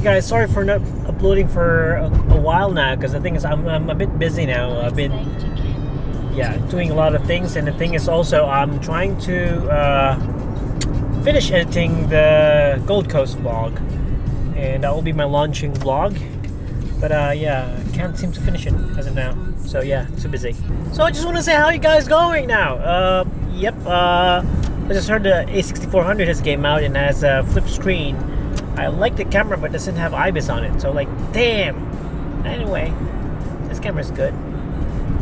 Hey guys, sorry for not uploading for a while now, because the thing is I'm a bit busy now. I've been doing a lot of things, and the thing is also I'm trying to finish editing the Gold Coast vlog, and that will be my launching vlog. But yeah, I can't seem to finish it as of now. So yeah, too busy. So I just want to say, how you guys going now? I just heard the A6400 has came out and has a flip screen. I like the camera, but it doesn't have IBIS on it. So like, damn. Anyway, this camera's good.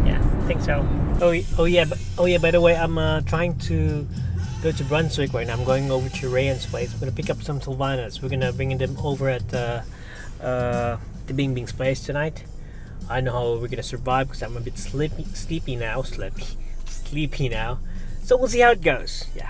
Yeah, I think so. Oh yeah. By the way, I'm trying to go to Brunswick right now. I'm going over to Rayan's place. I'm gonna pick up some silvanas. We're gonna bring them over at the Bing Bing's place tonight. I know how we're gonna survive because I'm a bit sleepy now. Sleepy now. So we'll see how it goes. Yeah.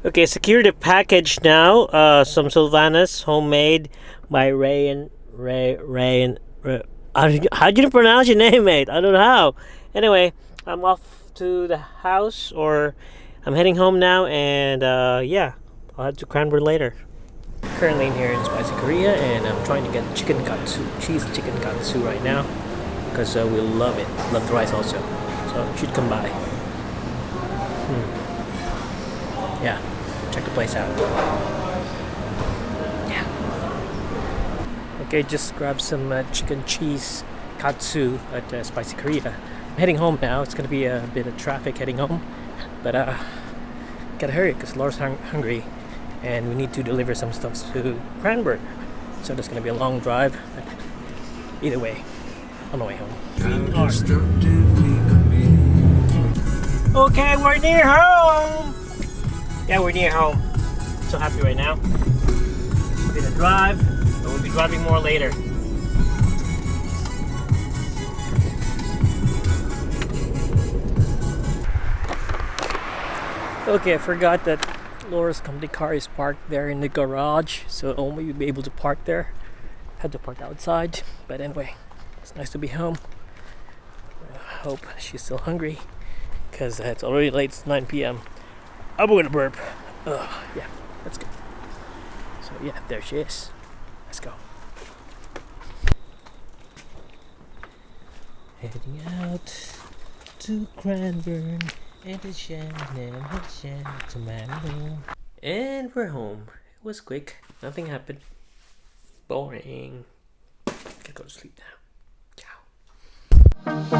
Okay, secure the package now. Some silvanas, homemade by Rayan. How do you pronounce your name, mate? I don't know how. Anyway, I'm off to the house, or I'm heading home now, and yeah, I'll head to Cranbrook later. Currently in here in Spicy Korea, and I'm trying to get chicken katsu, cheese chicken katsu right now, because we love it. Love the rice also, so you should come by. Yeah, check the place out. Yeah. Okay, just grab some chicken cheese katsu at Spicy Korea. I'm heading home now. It's gonna be a bit of traffic heading home, but gotta hurry because Laura's hungry, and we need to deliver some stuff to Cranbrook. So there's gonna be a long drive, but either way, on the way home. Okay, we're near home! Yeah, we're near home. So happy right now. We're gonna drive, but we'll be driving more later. Okay, I forgot that Laura's company car is parked there in the garage, so I'll only be able to park there. Had to park outside, but anyway, it's nice to be home. I hope she's still hungry, because it's already late. It's 9 p.m. I'm gonna burp. Yeah, let's go. So yeah, there she is. Let's go. Heading out to Cranbourne and to Shannon to Manly. And we're home. It was quick. Nothing happened. Boring. Gotta go to sleep now. Ciao.